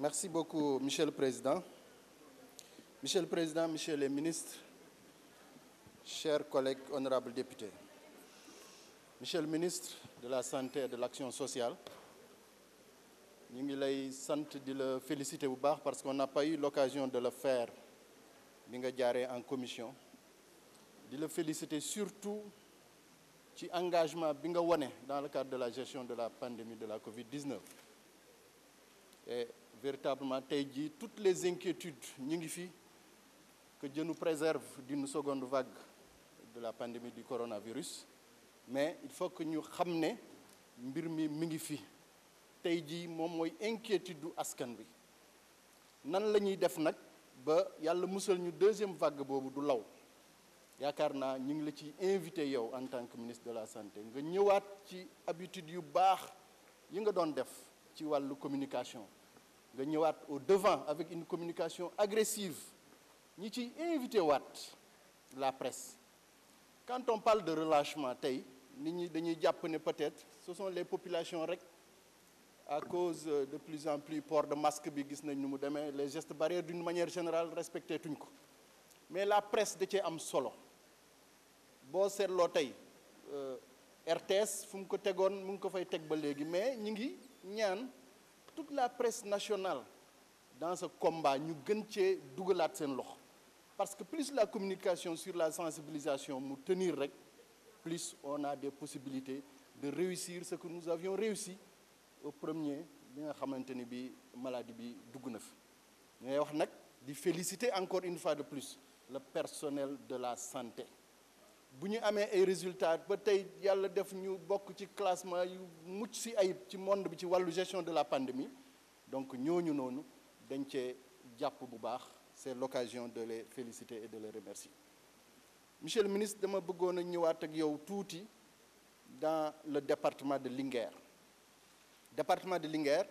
Merci beaucoup, Monsieur le Président. Monsieur le Président, Messieurs les ministres, chers collègues honorables députés. Monsieur le ministre de la Santé et de l'Action sociale, ñu ngi lay sant di la féliciter bu baax parce qu'on n'a pas eu l'occasion de le faire bi nga jaaree en commission. Di la féliciter surtout ci engagement bi nga wone dans le cadre de la gestion de la pandémie de la Covid-19. Et véritablement tey jii toutes les inquiétudes ñu ngi fi que Dieu nous préserve d'une seconde vague de la pandémie du coronavirus, mais il faut que ñu xam ne mbir mi ngi fi tey jii moom mooy inquiétude du askan bi nan la ñuy def nag ba yàlla musal ñu deuxième vague boobu du law. yaakaar naa ñu ngi la ci invité yow en tant que ministre de la santé nga ñëwaat ci habitude yu baax yi nga doon def ci wàllu communication nga ñëwaat au devant avec une communication agressive ñi ciy invité waat la presse. Quand on parle de relâchement tey nit ñi dañuy jàpp ne peut-être ce sont les populations rek à cause de plus en plus port de masque bi gis nañ nu mu demee les gestes barrières d'une manière générale respecté tuñ ko mais la presse da cee am solo. boo seetloo tey RTS fu mu ko tegoon mu ngi ko fay teg ba léegi mais ñu ngi ñaan toute la presse nationale dans ce combat ñu gën cee dugalaat seen loxo parce que plus la communication sur la sensibilisation mu tenir rek plus on a des possibilités de réussir ce que nous avions réussi au premier bi nga xamante ni bi maladie bi dugg na fi. ngay wax nag di féliciter encore une fois de plus le personnel de la santé. bu ñu amee ay résultats ba tey yàlla def ñu bokk ci classement yu mucc ci ayib ci monde bi ci wàllu gestion de la pandémie donc ñooñu noonu dañ cee jàpp bu baax c'est l'occasion de les féliciter et de les remercier. Monsieur le ministre dama bëggoon a ñëwaat ak yow tuuti dans le département de Linguère. département de Linguère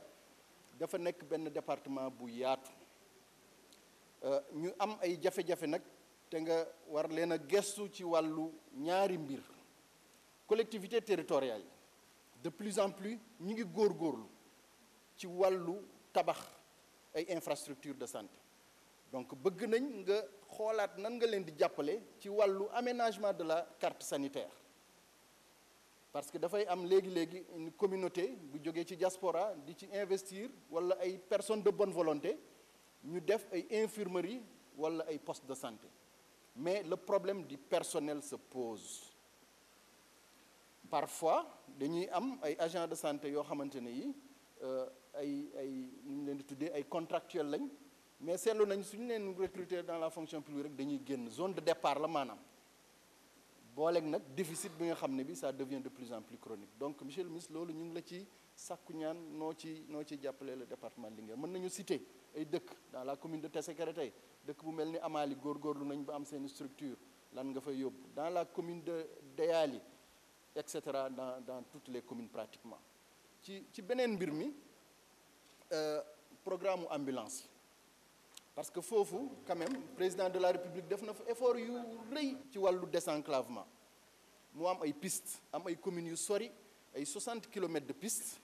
dafa nekk benn département bu yaatu ñu am ay jafe-jafe nag. te nga war leen a gestu ci wàllu ñaari mbir collectivité territoriale yi de plus en plus ñu ngi góorgóorlu ci wàllu tabax ay infrastructures de santé donc bëgg nañ nga xoolaat nan nga leen di jàppale ci wàllu aménagement de la carte sanitaire parce que dafay am léegi-léegi une communauté bu jógee ci diaspora di ci investir wala ay personnes de bonne volonté ñu def ay infirmerie wala ay postes de santé. Mais le problème du personnel se pose. Parfois dañuy am ay agents de santé yoo xamante ne yi ay nu ñu leen di tuddee ay contractuels lañ mais seetlu nañ suñu leen recruter dans la fonction publique rek dañuy génn zone de départ la maanaam booleeg nag déficit bi nga xam ne bi ça devient de plus en plus chronique. Donc monsieur le ministre loolu ñu ngi la ci sàkku ñaan noo ci jàppale le département de Linguère. Mën nañu citer ay dëkk dans la commune de Tessékéré tey dëkk bu mel ni Amali góorgóorlu nañ ba am seen structure lan nga fay yóbbu dans la commune de Deyali et cetera dans toutes les communes pratiquement. ci beneen mbir mi programme ambulance parce que foofu quand même président de la République def na fa effort yu rëy ci wàllu désenclavement mu am ay pistes am ay communes yu sori ay 60 kilomètres de piste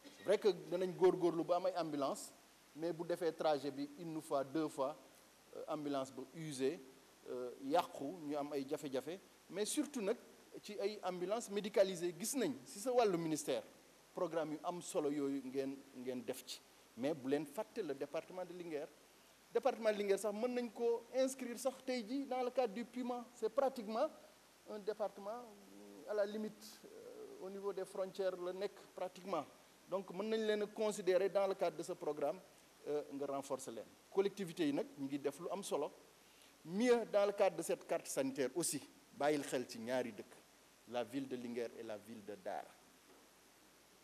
c'est vrai que danañ góorgóorlu ba am ay ambulance mais bu defee trajet bi une fois deux fois ambulance ba usée yàqu ñu am ay jafe-jafe mais surtout nag ci ay ambulance médicalisée gis nañ ci sa wàllu ministère programme yu am solo yooyu ngeen def ci mais bu leen fàtte le département de Linguère. département de Linguère sax mën nañ ko inscrire sax tey jii dans le cadre du PUMA c'est pratiquement un département à la limite au niveau des frontières la nekk pratiquement donc mën nañ leen a considérer dans le cadre de ce programme nga renforcer leen. collectivités yi nag ñu ngi def lu am solo mieux dans le cadre de cette carte sanitaire aussi bàyyil xel ci ñaari dëkk la ville de Linguère et la ville de Dara.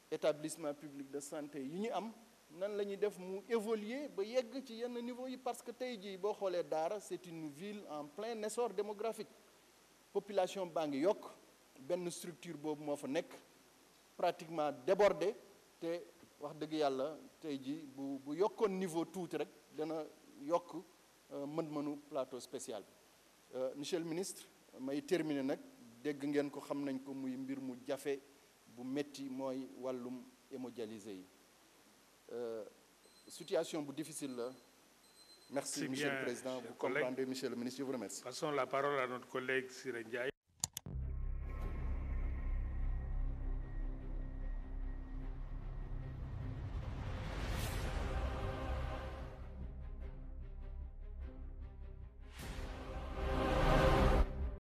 établissement public de santé yi ñu am nan la ñuy def mu évoluer ba yegg ci yenn niveau yi parce que tey jii boo xoolee Dara c'est une ville en plein essor démographique population baa ngi yokk benn structure boobu moo fa nekk pratiquement débordé te wax dëgg yàlla tey jii bu yokkoon niveau tuuti rek dana yokk mën-mënu plateau spécial bi. Monsieur le ministre may terminer nag dégg ngeen ko xam nañ ko muy mbir mu jafe bu metti mooy wàllum hémodialysé yi situation difficile là. Merci, Monsieur le Président. Vous comprendrez, Monsieur le Ministre. Je vous remercie. Passons la parole à notre collègue Siré Ndiaye.